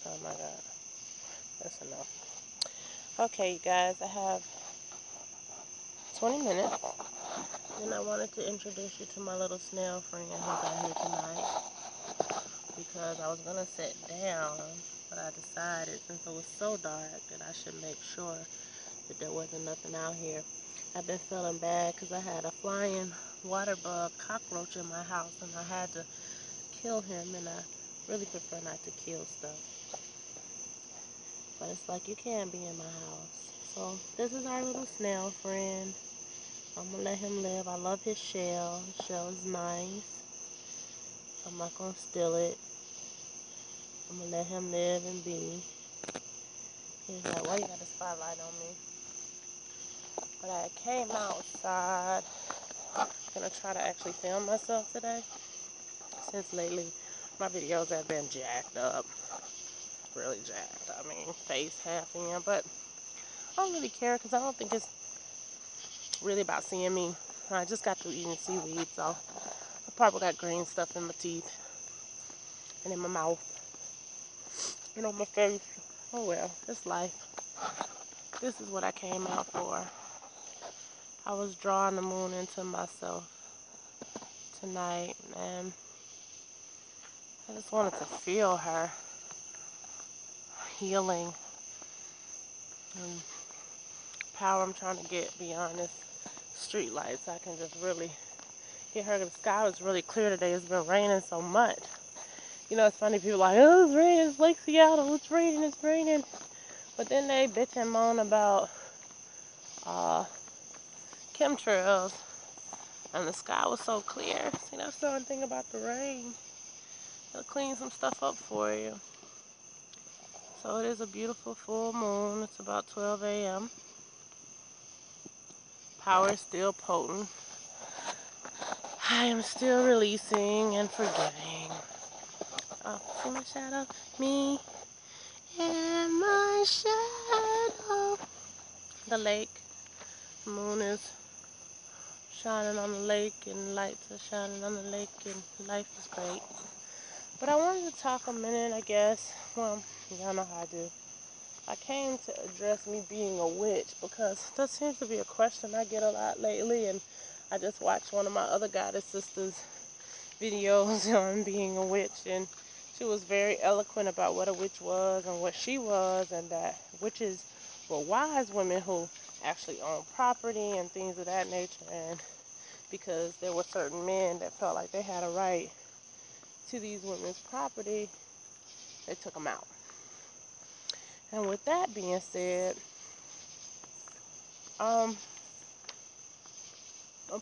Oh my God. That's enough. Okay, you guys, I have 20 minutes. And I wanted to introduce you to my little snail friend who's out here tonight. Because I was going to sit down, but I decided since it was so dark that I should make sure that there wasn't nothing out here. I've been feeling bad because I had a flying water bug cockroach in my house and I had to kill him, and I really prefer not to kill stuff. But it's like you can't be in my house. So this is our little snail friend. I'm going to let him live. I love his shell. His shell is nice. I'm not going to steal it. I'm going to let him live and be. He's like, why you got the spotlight on me? But I came outside. I'm going to try to actually film myself today. Since lately, my videos have been jacked up. Really jacked. I mean, face half in. But I don't really care because I don't think it's really about seeing me. I just got through eating seaweed, so I probably got green stuff in my teeth and in my mouth and on my face. Oh well, it's life. This is what I came out for. I was drawing the moon into myself tonight, and I just wanted to feel her healing and power. I'm trying to get beyond this street light so I can just really get her. The sky was really clear today. It's been raining so much. You know, it's funny, people are like, oh, it's raining, it's Lake Seattle, it's raining, it's raining. But then they bitch and moan about chemtrails, and the sky was so clear. See, that's the only thing about the rain. It'll clean some stuff up for you. So it is a beautiful full moon. It's about 12 a.m. Power is still potent. I am still releasing and forgiving. Oh, see my shadow? Me and my shadow. The lake. The moon is shining on the lake, and lights are shining on the lake, and life is great. But I wanted to talk a minute, I guess. Well, y'all know how I do. I came to address me being a witch because that seems to be a question I get a lot lately, and I just watched one of my other goddess sisters' videos on being a witch, and she was very eloquent about what a witch was and what she was, and that witches were wise women who actually owned property and things of that nature, and because there were certain men that felt like they had a right to these women's property, they took them out. And with that being said, when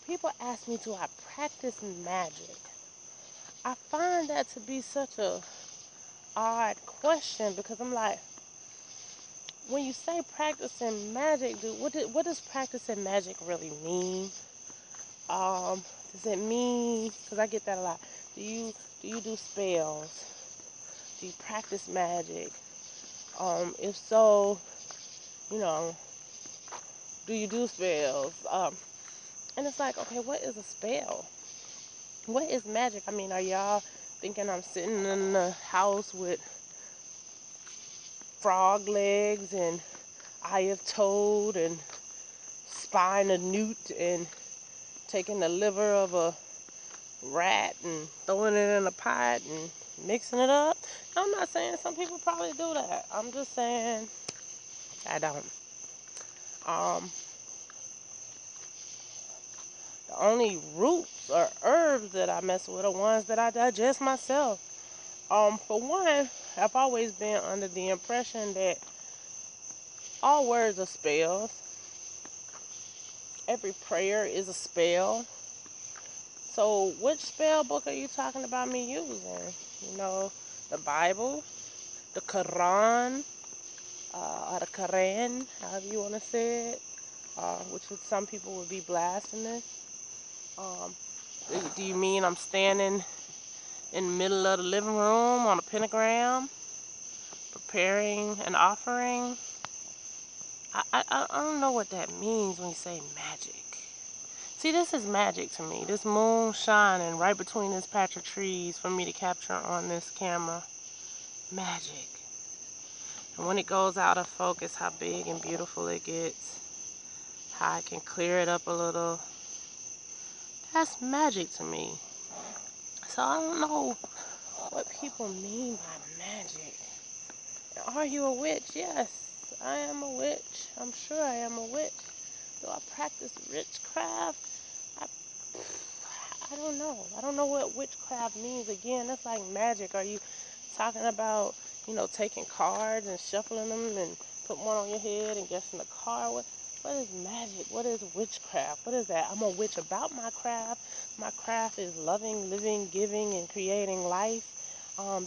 people ask me, do I practice magic? I find that to be such a odd question because I'm like, when you say practicing magic, what does practicing magic really mean? Does it mean? Because I get that a lot. Do you do spells? Do you practice magic? If so, you know, do you do spells? And it's like, okay, what is a spell? What is magic? I mean, are y'all thinking I'm sitting in the house with frog legs and eye of toad and spine of newt and taking the liver of a rat and throwing it in a pot and mixing it up? I'm not saying some people probably do that. I'm just saying I don't. Um, the only roots or herbs that I mess with are ones that I digest myself. For one, I've always been under the impression that all words are spells. Every prayer is a spell. So which spell book are you talking about me using? You know, the Bible, the Quran, or the Quran, however you want to say it, which some people would be blasphemous. Um, do you mean I'm standing in the middle of the living room on a pentagram, preparing an offering? I don't know what that means when you say magic. See, this is magic to me. This moon shining right between this patch of trees for me to capture on this camera. Magic. And when it goes out of focus, how big and beautiful it gets. How I can clear it up a little. That's magic to me. So I don't know what people mean by magic. Are you a witch? Yes, I am a witch. I'm sure I am a witch. Do I practice witchcraft? I, I don't know. I don't know what witchcraft means. Again, that's like magic. Are you talking about, taking cards and shuffling them and putting one on your head and guessing the card? What is magic? What is witchcraft? What is that? I'm a witch about my craft. My craft is loving, living, giving, and creating life.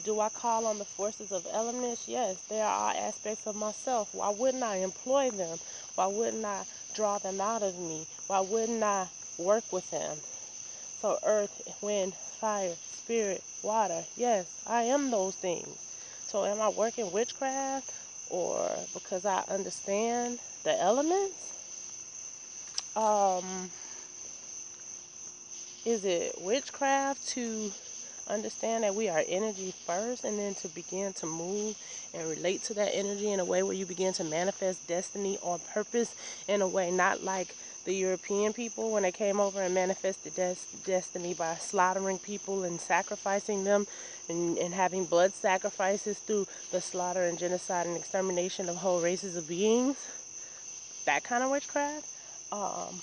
Do I call on the forces of elements? Yes, there are aspects of myself. Why wouldn't I employ them? Why wouldn't I draw them out of me? Why wouldn't I work with them? So earth, wind, fire, spirit, water. Yes, I am those things. So am I working witchcraft or because I understand the elements? Um, is it witchcraft to understand that we are energy first and then to begin to move and relate to that energy in a way where you begin to manifest destiny on purpose in a way not like the European people when they came over and manifested destiny by slaughtering people and sacrificing them and having blood sacrifices through the slaughter and genocide and extermination of whole races of beings, that kind of witchcraft. um,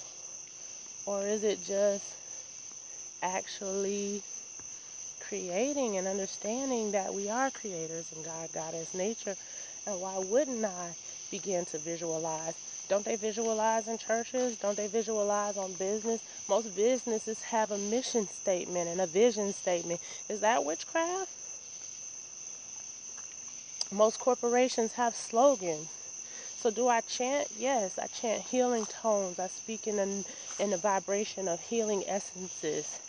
or is it just actually creating and understanding that we are creators in God, Goddess, nature? And why wouldn't I begin to visualize? Don't they visualize in churches? Don't they visualize on business? Most businesses have a mission statement and a vision statement. Is that witchcraft? Most corporations have slogans. So do I chant? Yes, I chant healing tones. I speak in the vibration of healing essences.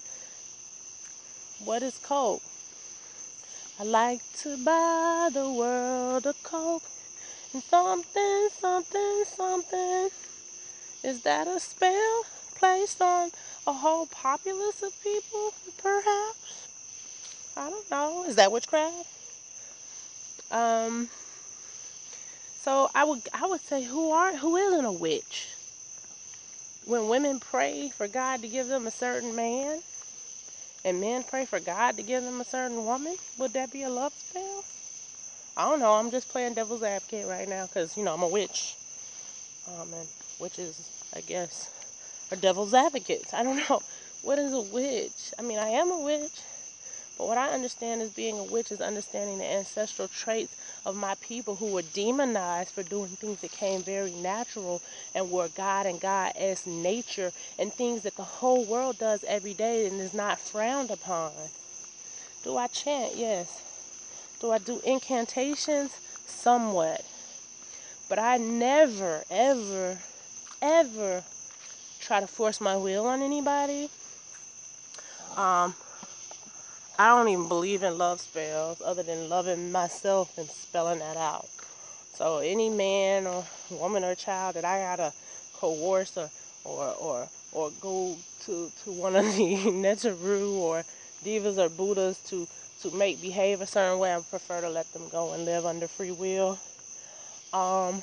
What is coke? I like to buy the world a coke and something, something, something. Is that a spell placed on a whole populace of people, perhaps? I don't know. Is that witchcraft? Um, so I would say who isn't a witch? When women pray for God to give them a certain man, and men pray for God to give them a certain woman, would that be a love spell? I don't know. I'm just playing devil's advocate right now because I'm a witch. And witches, I guess, are devil's advocates. I don't know. What is a witch? I mean, I am a witch, but what I understand as being a witch is understanding the ancestral traits of my people who were demonized for doing things that came very natural and were God and God as nature and things that the whole world does every day and is not frowned upon. Do I chant? Yes. Do I do incantations? Somewhat. But I never, ever, ever try to force my will on anybody. Um, I don't even believe in love spells other than loving myself and spelling that out. So any man or woman or child that I gotta coerce or go to one of the Neteru or divas or Buddhas to make behave a certain way, I prefer to let them go and live under free will. Um,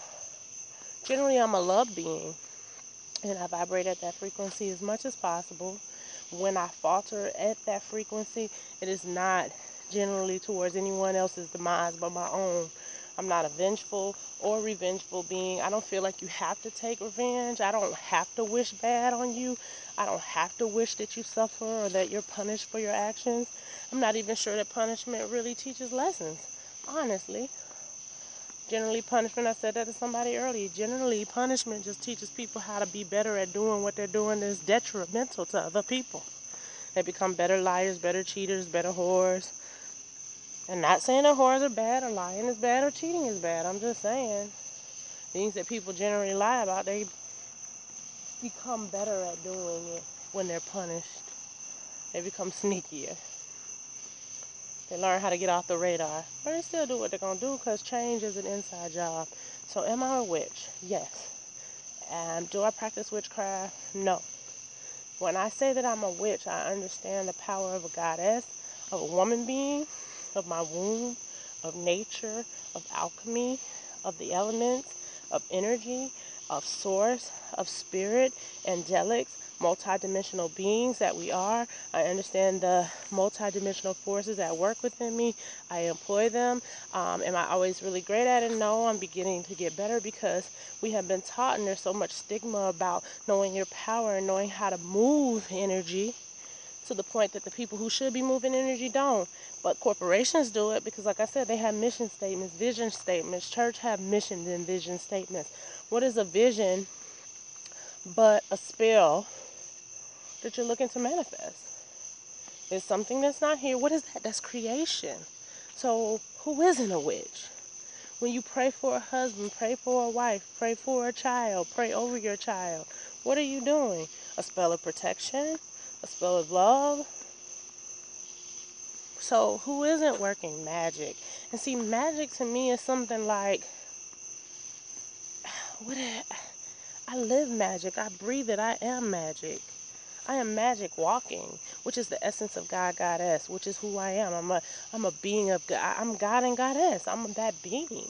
Generally, I'm a love being, and I vibrate at that frequency as much as possible. When I falter at that frequency, it is not generally towards anyone else's demise but my own. I'm not a vengeful or revengeful being. I don't feel like you have to take revenge. I don't have to wish bad on you. I don't have to wish that you suffer or that you're punished for your actions. I'm not even sure that punishment really teaches lessons, honestly. Generally, punishment, I said that to somebody earlier, generally, punishment just teaches people how to be better at doing what they're doing that's detrimental to other people. They become better liars, better cheaters, better whores. And not saying that whores are bad, or lying is bad, or cheating is bad. I'm just saying things that people generally lie about, they become better at doing it when they're punished. They become sneakier. They learn how to get off the radar. But they still do what they're going to do because change is an inside job. So am I a witch? Yes. And do I practice witchcraft? No. When I say that I'm a witch, I understand the power of a goddess, of a woman being, of my womb, of nature, of alchemy, of the elements, of energy, of source, of spirit, angelics, multidimensional beings that we are. I understand the multidimensional forces at work within me. I employ them. Am I always really great at it? No, I'm beginning to get better because we have been taught, and there's so much stigma about knowing your power and knowing how to move energy, to the point that the people who should be moving energy don't. But corporations do it because, like I said, they have mission statements, vision statements. Church have mission and vision statements. What is a vision but a spell that you're looking to manifest? It's something that's not here. What is that? That's creation. So who isn't a witch? When you pray for a husband, pray for a wife, pray for a child, pray over your child, what are you doing? A spell of protection? A spell of love? So who isn't working magic? And see, magic to me is something like, what? I live magic. I breathe it. I am magic. I am magic walking, which is the essence of God, Goddess, which is who I am. I'm a being of God. I'm God and Goddess. I'm that being.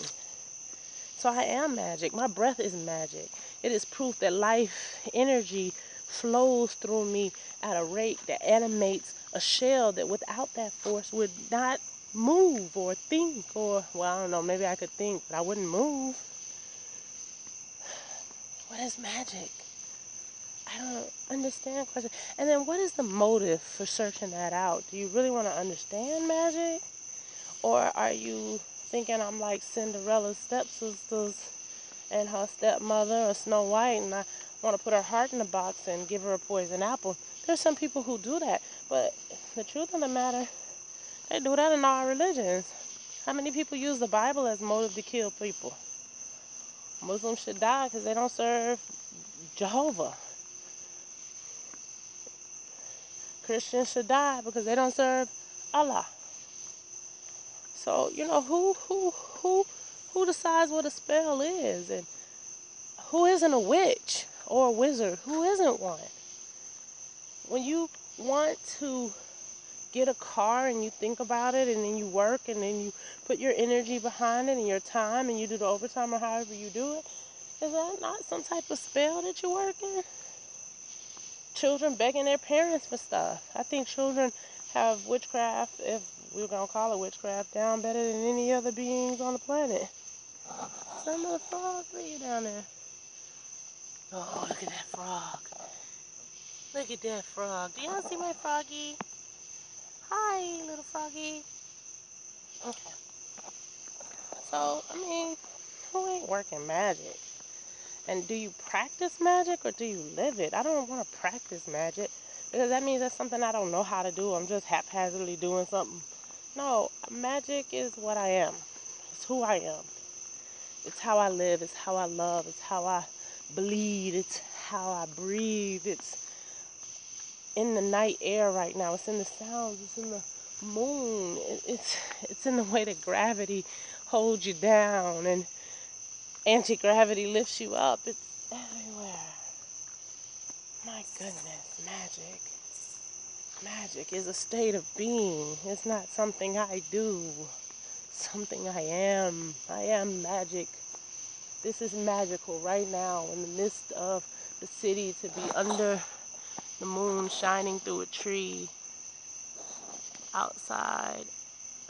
So I am magic. My breath is magic. It is proof that life energy flows through me at a rate that animates a shell that without that force would not move or think, or, well, I don't know, maybe I could think, but I wouldn't move. What is magic? I don't understand question. And then what is the motive for searching that out? Do you really want to understand magic? Or are you thinking I'm like Cinderella's stepsisters and her stepmother or Snow White, and I want to put her heart in a box and give her a poison apple? There's some people who do that, but the truth of the matter, they do that in all religions. How many people use the Bible as motive to kill people? Muslims should die because they don't serve Jehovah. Christians should die because they don't serve Allah. So, who decides what a spell is, and who isn't a witch or a wizard? Who isn't one? When you want to get a car and you think about it, and then you work, and then you put your energy behind it and your time, and you do the overtime or however you do it, is that not some type of spell that you're working? Children begging their parents for stuff. I think children have witchcraft, if we're going to call it witchcraft, down better than any other beings on the planet. Some little frog, look at down there. Oh, look at that frog. Look at that frog. Do y'all see my froggy? Hi, little froggy. Okay. So, I mean, who ain't working magic? And do you practice magic or do you live it? I don't want to practice magic because that means that's something I don't know how to do. I'm just haphazardly doing something. No, magic is what I am. It's who I am. It's how I live. It's how I love. It's how I bleed. It's how I breathe. It's in the night air right now. It's in the sounds. It's in the moon. It's in the way that gravity holds you down and anti-gravity lifts you up. It's everywhere. My goodness, magic. Magic is a state of being. It's not something I do. Something I am. I am magic. This is magical right now in the midst of the city, to be under the moon shining through a tree outside,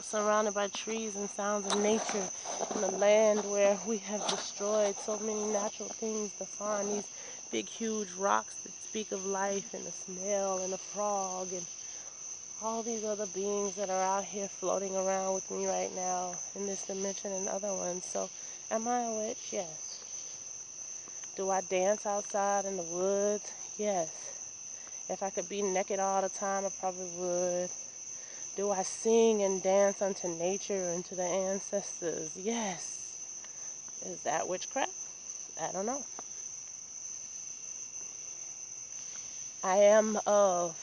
surrounded by trees and sounds of nature, in a land where we have destroyed so many natural things to find these big, huge rocks that speak of life, and a snail and a frog and all these other beings that are out here floating around with me right now in this dimension and other ones. So, am I a witch? Yes. Do I dance outside in the woods? Yes. If I could be naked all the time, I probably would. Do I sing and dance unto nature and to the ancestors? Yes. Is that witchcraft? I don't know. I am of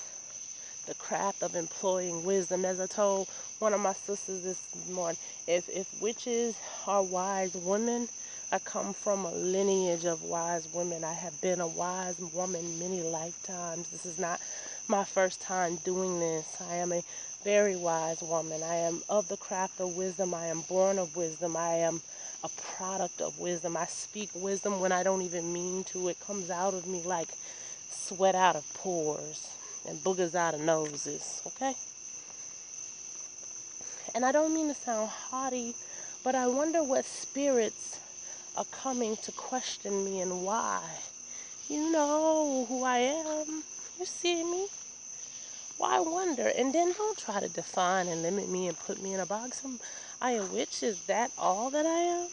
the craft of employing wisdom. As I told one of my sisters this morning, if witches are wise women, I come from a lineage of wise women. I have been a wise woman many lifetimes. This is not my first time doing this. I am a very wise woman. I am of the craft of wisdom. I am born of wisdom. I am a product of wisdom. I speak wisdom when I don't even mean to. It comes out of me like sweat out of pores and boogers out of noses, okay? And I don't mean to sound haughty, but I wonder what spirits are coming to question me and why. You know who I am. You see me. Why wonder? And then don't try to define and limit me and put me in a box. I a witch? Is that all that I am?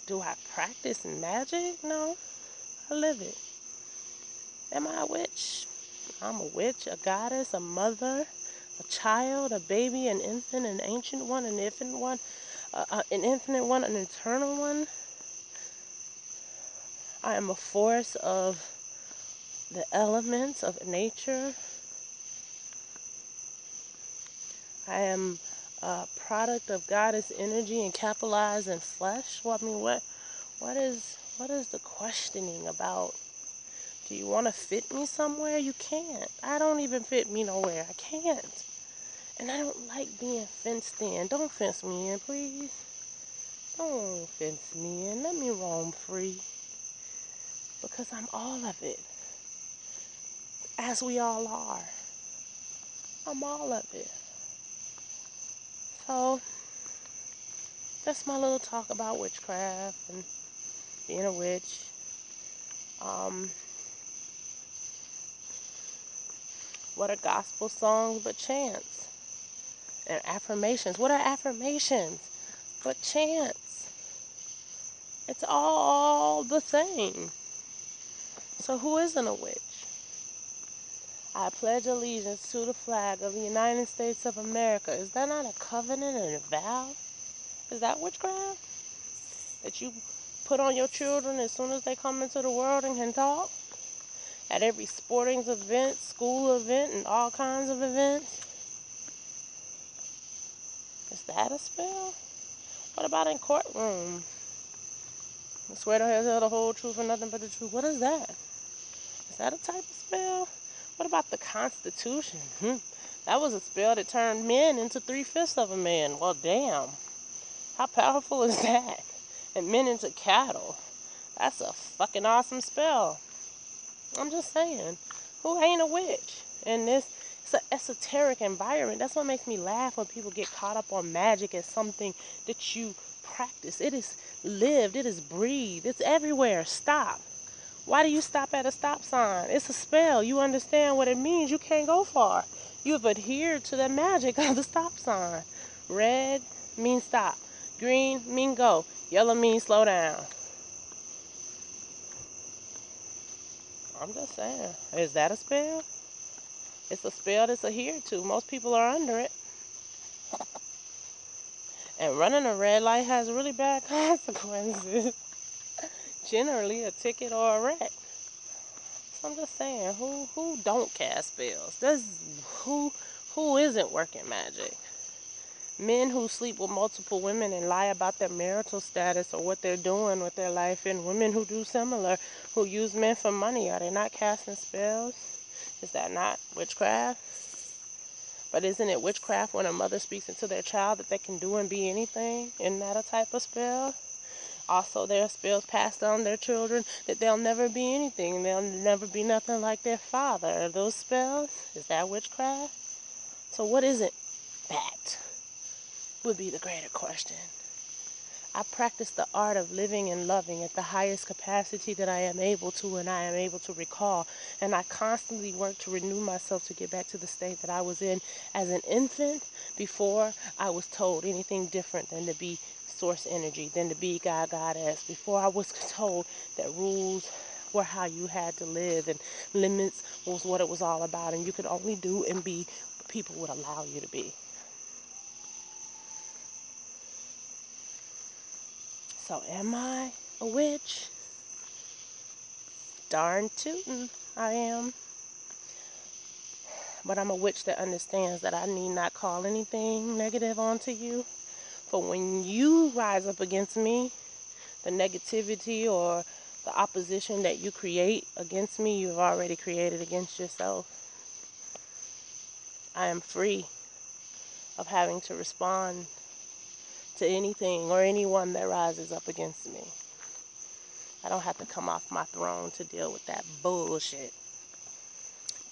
Do I practice magic? No, I live it. Am I a witch? I'm a witch, a goddess, a mother, a child, a baby, an infant, an ancient one, an infinite one, an infinite one, an eternal one. I am a force of the elements of nature. I am a product of goddess energy and capitalized in flesh. Well, I mean, what is the questioning about? Do you want to fit me somewhere? You can't. I don't even fit me nowhere. I can't. And I don't like being fenced in. Don't fence me in, please. Don't fence me in. Let me roam free. Because I'm all of it. As we all are. I'm all of it. So, that's my little talk about witchcraft and being a witch. Um, what are gospel songs but chants? And affirmations. What are affirmations but chants? It's all the same. So who isn't a witch? I pledge allegiance to the flag of the United States of America. Is that not a covenant and a vow? Is that witchcraft? That you put on your children as soon as they come into the world and can talk? At every sporting event, school event, and all kinds of events? Is that a spell? What about in courtroom? I swear to tell the whole truth and nothing but the truth. What is that? Is that a type of spell? What about the Constitution? That was a spell that turned men into 3/5 of a man. Well, damn. How powerful is that? And men into cattle. That's a fucking awesome spell. I'm just saying. Who ain't a witch? And it's an esoteric environment. That's what makes me laugh when people get caught up on magic as something that you practice. It is lived. It is breathed. It's everywhere. Stop. Why do you stop at a stop sign? It's a spell. You understand what it means. You can't go far. You have adhered to the magic of the stop sign. Red means stop. Green means go. Yellow means slow down. I'm just saying. Is that a spell? It's a spell that's adhered to. Most people are under it. And running a red light has really bad consequences. Generally, a ticket or a wreck. So I'm just saying, who don't cast spells? Who isn't working magic? Men who sleep with multiple women and lie about their marital status or what they're doing with their life, and women who do similar, who use men for money, are they not casting spells? Is that not witchcraft? But isn't it witchcraft when a mother speaks into their child that they can do and be anything? Isn't that a type of spell? Also, there are spells passed on their children that they'll never be anything. They'll never be nothing like their father. Are those spells? Is that witchcraft? So what isn't that? Would be the greater question. I practice the art of living and loving at the highest capacity that I am able to and I am able to recall. And I constantly work to renew myself to get back to the state that I was in as an infant before I was told anything different than to be source energy, than to be God, Goddess. Before I was told that rules were how you had to live and limits was what it was all about. And you could only do and be what people would allow you to be. So am I a witch? Darn tootin', I am. But I'm a witch that understands that I need not call anything negative onto you. For when you rise up against me, the negativity or the opposition that you create against me, you've already created against yourself. I am free of having to respond to anything or anyone that rises up against me. I don't have to come off my throne to deal with that bullshit,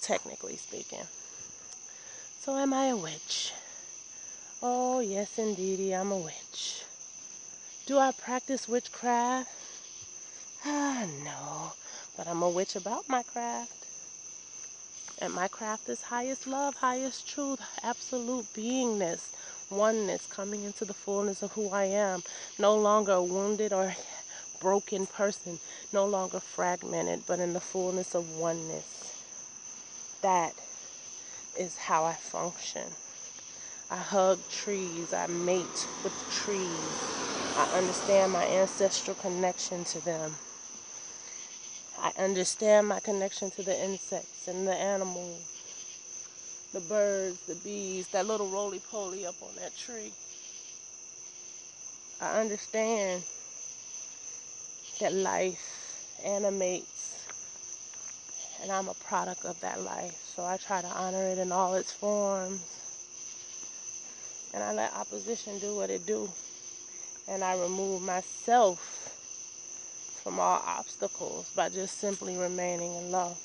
technically speaking. So am I a witch? Oh, yes, indeedy, I'm a witch. Do I practice witchcraft? No. But I'm a witch about my craft. And my craft is highest love, highest truth, absolute beingness, oneness, coming into the fullness of who I am. No longer a wounded or broken person, no longer fragmented, but in the fullness of oneness. That is how I function. I hug trees, I mate with the trees. I understand my ancestral connection to them. I understand my connection to the insects and the animals, the birds, the bees, that little roly-poly up on that tree. I understand that life animates, and I'm a product of that life. So I try to honor it in all its forms. And I let opposition do what it do. And I remove myself from all obstacles by just simply remaining in love.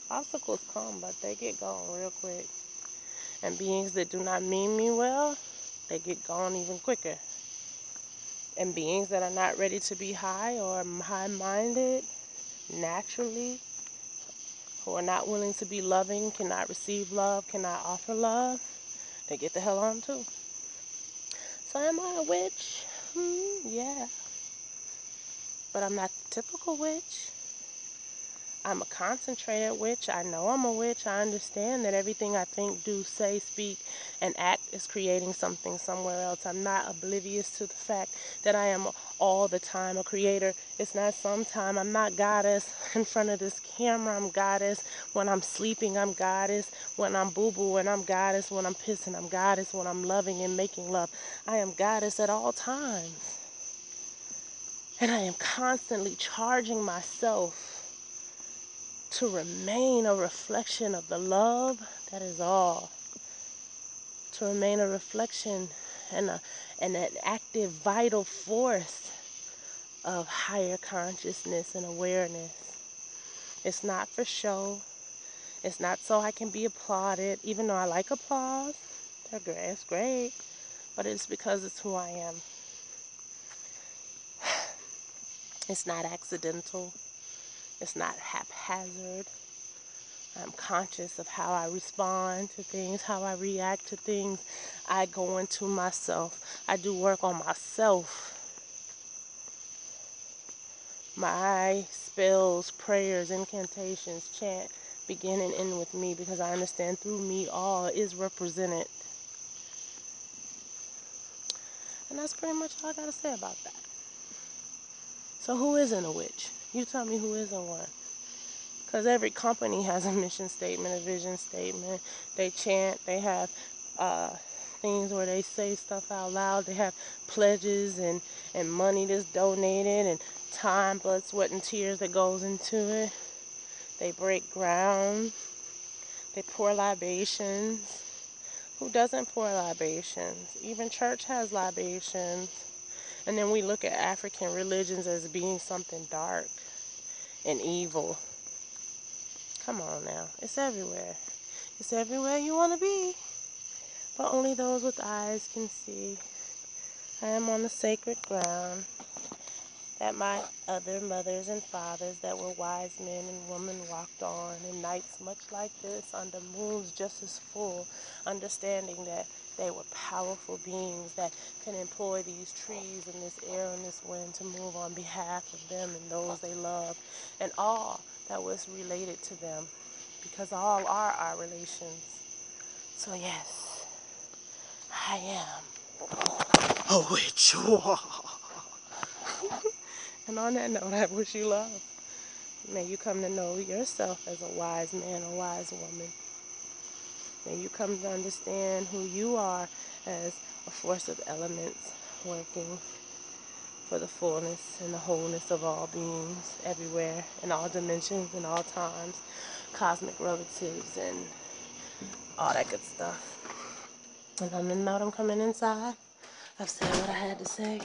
Obstacles come, but they get gone real quick. And beings that do not mean me well, they get gone even quicker. And beings that are not ready to be high or high-minded naturally, who are not willing to be loving, cannot receive love, cannot offer love, they get the hell on too. So am I a witch? Yeah. But I'm not the typical witch. I'm a concentrated witch. I know I'm a witch. I understand that everything I think, do, say, speak, and act is creating something somewhere else. I'm not oblivious to the fact that I am all the time a creator. It's not sometime. I'm not goddess in front of this camera. I'm goddess when I'm sleeping. I'm goddess when I'm boo-booing. I'm goddess when I'm pissing. I'm goddess when I'm loving and making love. I am goddess at all times. And I am constantly charging myself to remain a reflection of the love that is all. To remain a reflection and an active, vital force of higher consciousness and awareness. It's not for show. It's not so I can be applauded, even though I like applause. They're great. It's great. But it's because it's who I am. It's not accidental. It's not haphazard. I'm conscious of how I respond to things, how I react to things. I go into myself. I do work on myself. My spells, prayers, incantations, chant begin and end with me because I understand through me all is represented. And that's pretty much all I got to say about that. So who isn't a witch? You tell me who isn't one. Because every company has a mission statement, a vision statement. They chant. They have things where they say stuff out loud. They have pledges and money that's donated and time, blood, sweat, and tears that goes into it. They break ground. They pour libations. Who doesn't pour libations? Even church has libations. And then we look at African religions as being something dark and evil. Come on now. It's everywhere. It's everywhere you want to be. But only those with eyes can see. I am on the sacred ground that my other mothers and fathers that were wise men and women walked on in nights much like this, under moons just as full, understanding that they were powerful beings that can employ these trees and this air and this wind to move on behalf of them and those they love and all that was related to them, because all are our relations. So yes, I am a witch. And on that note, I wish you love. May you come to know yourself as a wise man or wise woman. May you come to understand who you are as a force of elements working for the fullness and the wholeness of all beings everywhere, in all dimensions, in all times, cosmic relatives and all that good stuff. And on the note, I'm coming inside. I've said what I had to say,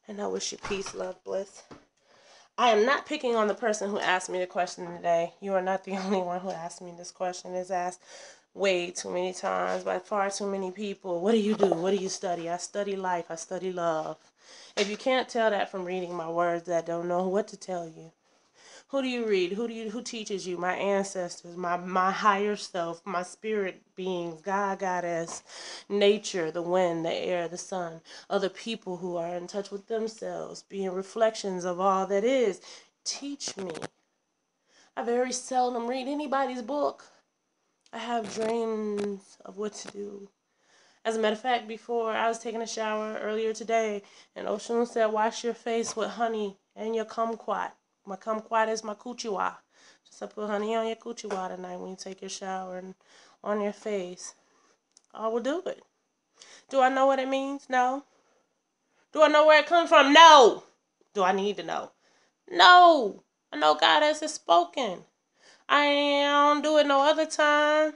and I wish you peace, love, bliss. I am not picking on the person who asked me the question today. You are not the only one who asked me this question. It's asked way too many times by far too many people. What do you do? What do you study? I study life. I study love. If you can't tell that from reading my words, I don't know what to tell you. Who do you read? Who teaches you? My ancestors, my higher self, my spirit beings, God, Goddess, nature, the wind, the air, the sun, other people who are in touch with themselves, being reflections of all that is. Teach me. I very seldom read anybody's book. I have dreams of what to do. As a matter of fact, before I was taking a shower earlier today, and Oshun said, wash your face with honey and your kumquat. My kumquat is my kuchiwa. Just put honey on your kuchiwa tonight when you take your shower and on your face. I will do it. Do I know what it means? No. Do I know where it comes from? No. Do I need to know? No. I know God has spoken. I don't do it no other time.